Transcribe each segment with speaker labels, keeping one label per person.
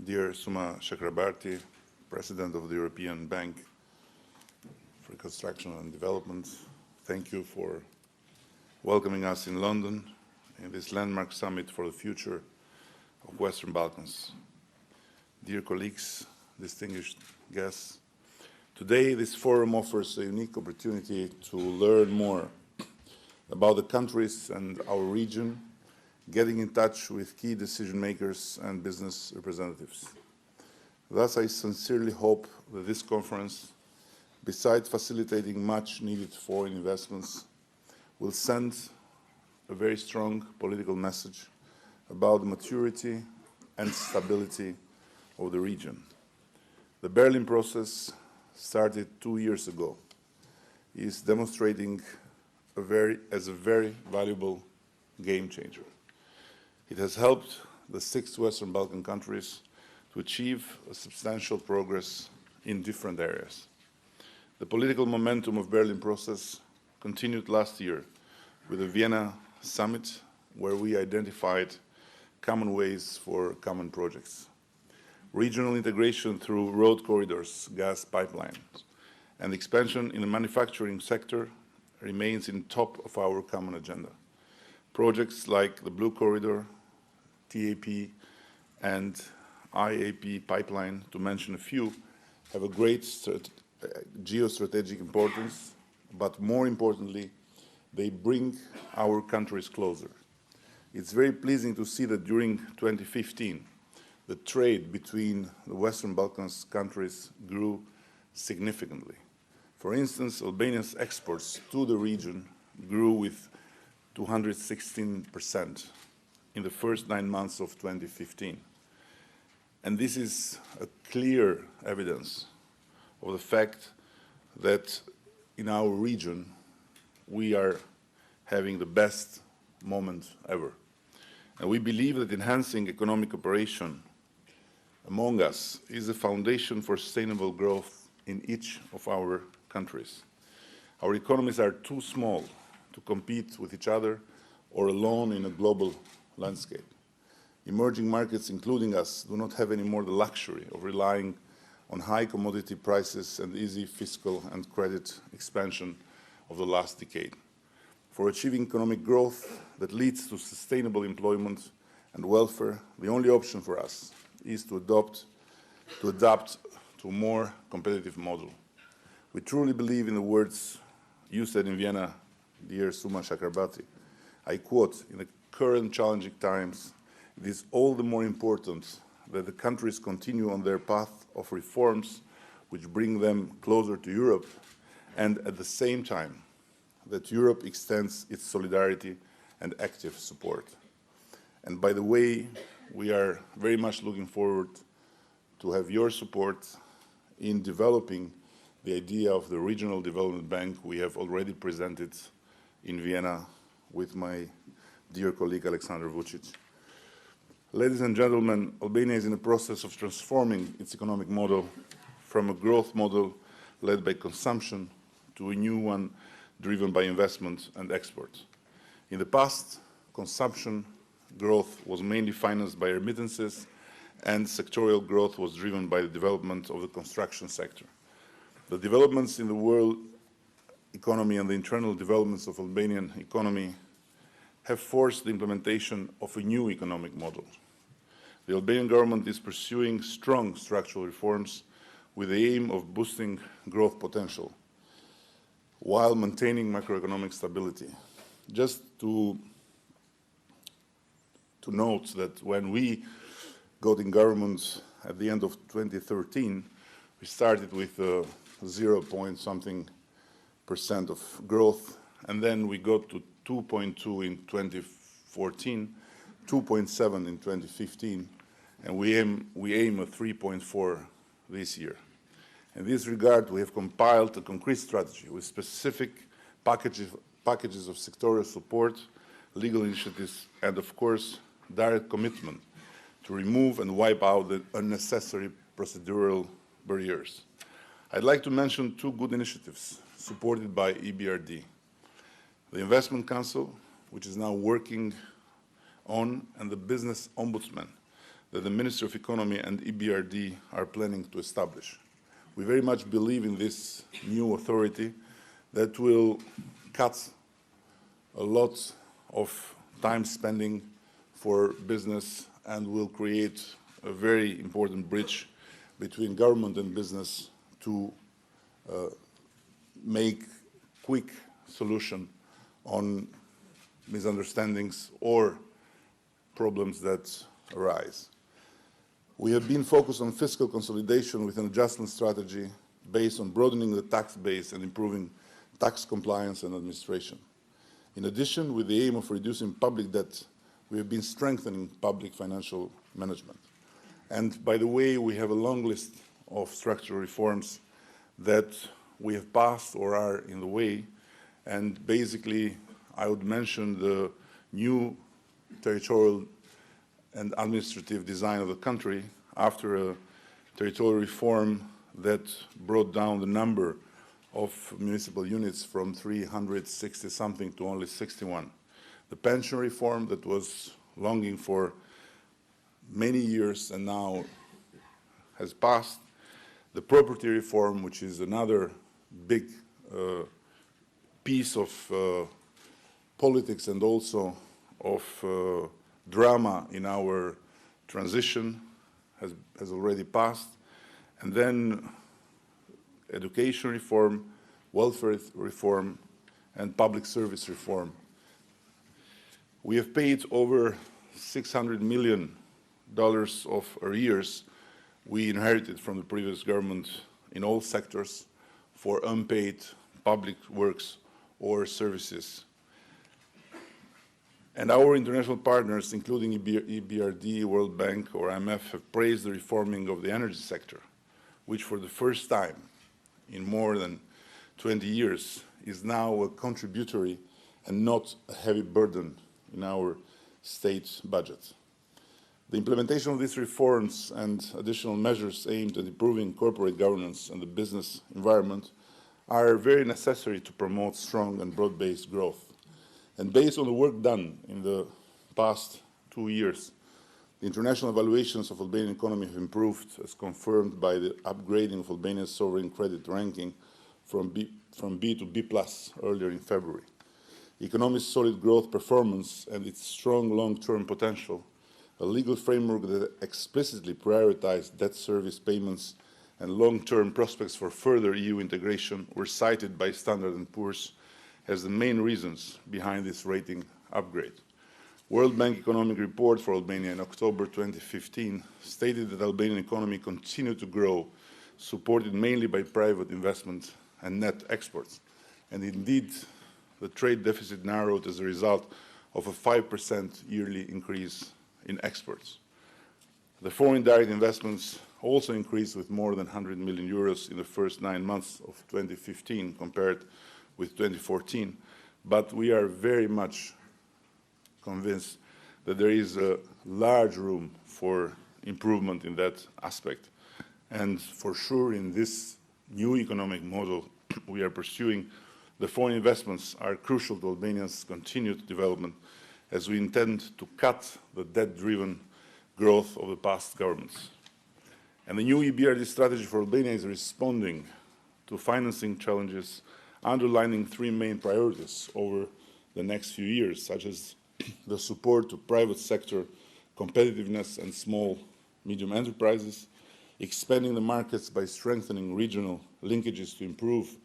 Speaker 1: dear Suma Chakrabarti, President of the European Bank for Reconstruction and Development, thank you for welcoming us in London in this landmark summit for the future of Western Balkans. Dear colleagues, distinguished guests, today this forum offers a unique opportunity to learn more about the countries and our region, getting in touch with key decision makers and business representatives. Thus, I sincerely hope that this conference, besides facilitating much needed foreign investments, will send a very strong political message about the maturity and stability of the region. The Berlin process, started 2 years ago, is demonstrating as a very valuable game changer. It has helped the 6 Western Balkan countries to achieve a substantial progress in different areas. The political momentum of Berlin process continued last year with the Vienna summit, where we identified common ways for common projects. Regional integration through road corridors, gas pipelines, and expansion in the manufacturing sector remains in top of our common agenda. Projects like the Blue Corridor, TAP, and IAP pipeline, to mention a few, have a great geostrategic importance, but more importantly, they bring our countries closer. It's very pleasing to see that during 2015, the trade between the Western Balkans countries grew significantly. For instance, Albania's exports to the region grew with 216% in the first 9 months of 2015. And this is a clear evidence of the fact that in our region, we are having the best moment ever. And we believe that enhancing economic cooperation among us is a foundation for sustainable growth in each of our countries. Our economies are too small to compete with each other or alone in a global landscape. Emerging markets, including us, do not have anymore the luxury of relying on high commodity prices and easy fiscal and credit expansion of the last decade. For achieving economic growth that leads to sustainable employment and welfare, the only option for us is to adapt to a more competitive model. We truly believe in the words you said in Vienna, dear Suma Chakrabarti. I quote, "In the current challenging times, it is all the more important that the countries continue on their path of reforms which bring them closer to Europe, and at the same time, that Europe extends its solidarity and active support." And by the way, we are very much looking forward to have your support in developing the idea of the Regional Development Bank we have already presented in Vienna with my dear colleague Alexander Vucic. Ladies and gentlemen, Albania is in the process of transforming its economic model from a growth model led by consumption to a new one driven by investment and export. In the past, consumption growth was mainly financed by remittances, and sectorial growth was driven by the development of the construction sector. The developments in the world economy and the internal developments of Albanian economy have forced the implementation of a new economic model. The Albanian government is pursuing strong structural reforms with the aim of boosting growth potential while maintaining macroeconomic stability. Just to note that when we got in government at the end of 2013, we started with 0.something% of growth, and then we got to 2.2 in 2014, 2.7 in 2015, and we aim at 3.4 this year. In this regard, we have compiled a concrete strategy with specific packages of sectorial support, legal initiatives, and of course, direct commitment to remove and wipe out the unnecessary procedural barriers. I'd like to mention 2 good initiatives supported by EBRD. The Investment Council, which is now working on, and the Business Ombudsman, that the Ministry of Economy and EBRD are planning to establish. We very much believe in this new authority that will cut a lot of time spending for business and will create a very important bridge between government and business to make quick solution on misunderstandings or problems that arise. We have been focused on fiscal consolidation with an adjustment strategy based on broadening the tax base and improving tax compliance and administration. In addition, with the aim of reducing public debt, we have been strengthening public financial management. And by the way, we have a long list of structural reforms that we have passed or are in the way. And basically, I would mention the new territorial and administrative design of the country after a territorial reform that brought down the number of municipal units from 360-something to only 61. The pension reform that was longing for many years and now has passed. The property reform, which is another big piece of politics and also of drama in our transition, has already passed. And then education reform, welfare reform, and public service reform. We have paid over $600 million of arrears we inherited from the previous government in all sectors for unpaid public works or services. And our international partners, including EBRD, World Bank, or IMF, have praised the reforming of the energy sector, which for the first time in more than 20 years is now a contributory and not a heavy burden in our state budget. The implementation of these reforms and additional measures aimed at improving corporate governance and the business environment are very necessary to promote strong and broad-based growth. And based on the work done in the past 2 years, the international evaluations of Albanian economy have improved, as confirmed by the upgrading of Albania's sovereign credit ranking from B to B+ earlier in February. The economy's solid growth performance and its strong long-term potential, a legal framework that explicitly prioritized debt service payments and long-term prospects for further EU integration were cited by Standard & Poor's as the main reasons behind this rating upgrade. World Bank Economic Report for Albania in October 2015 stated that the Albanian economy continued to grow, supported mainly by private investment and net exports. And indeed, the trade deficit narrowed as a result of a 5% yearly increase in exports. The foreign direct investments also increased with more than 100 million euros in the first 9 months of 2015 compared with 2014, but we are very much convinced that there is a large room for improvement in that aspect. And for sure, in this new economic model we are pursuing, the foreign investments are crucial to Albania's continued development, as we intend to cut the debt-driven growth of the past governments. And the new EBRD strategy for Albania is responding to financing challenges, underlining 3 main priorities over the next few years, such as the support to private sector competitiveness and small, medium enterprises, expanding the markets by strengthening regional linkages to improve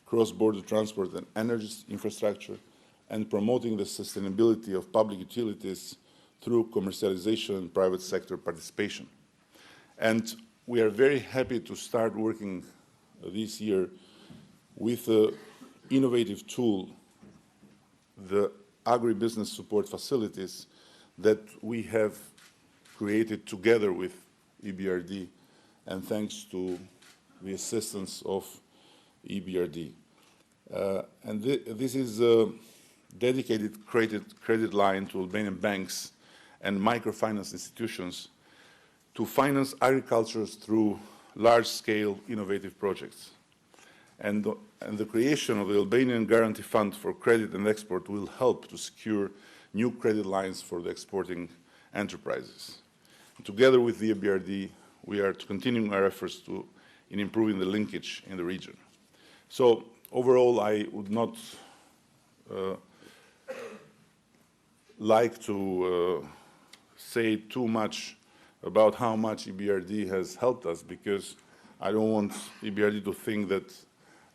Speaker 1: cross-border transport and energy infrastructure, and promoting the sustainability of public utilities through commercialization and private sector participation. And we are very happy to start working this year with an innovative tool, the agribusiness support facilities that we have created together with EBRD, and thanks to the assistance of EBRD. This is a dedicated credit line to Albanian banks and microfinance institutions to finance agriculture through large-scale innovative projects. And the creation of the Albanian Guarantee Fund for Credit and Export will help to secure new credit lines for the exporting enterprises. Together with the EBRD, we are continuing our efforts in improving the linkage in the region. So overall, I would not like to say too much about how much EBRD has helped us, because I don't want EBRD to think that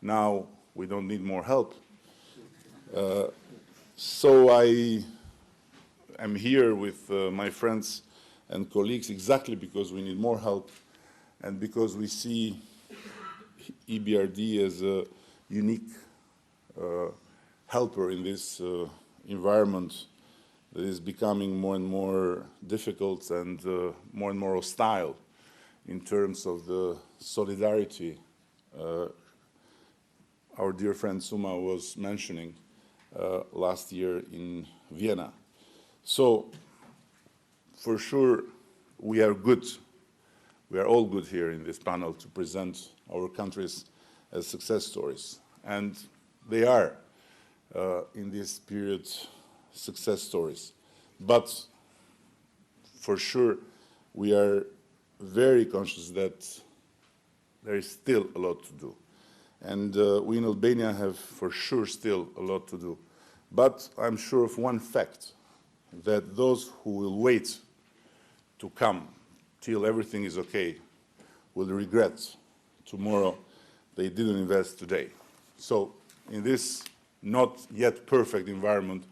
Speaker 1: now we don't need more help. So I am here with my friends and colleagues exactly because we need more help and because we see EBRD as a unique helper in this environment that is becoming more and more difficult and more hostile in terms of the solidarity our dear friend Suma was mentioning last year in Vienna. So, for sure, we are good. We are all good here in this panel to present our countries as success stories. And they are, in this period, success stories. But, for sure, we are very conscious that there is still a lot to do. And we in Albania have, for sure, still a lot to do. But I'm sure of one fact, that those who will wait to come till everything is okay will regret tomorrow they didn't invest today. So in this not yet perfect environment,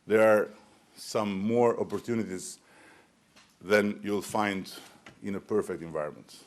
Speaker 1: there are some more opportunities than you'll find in a perfect environment.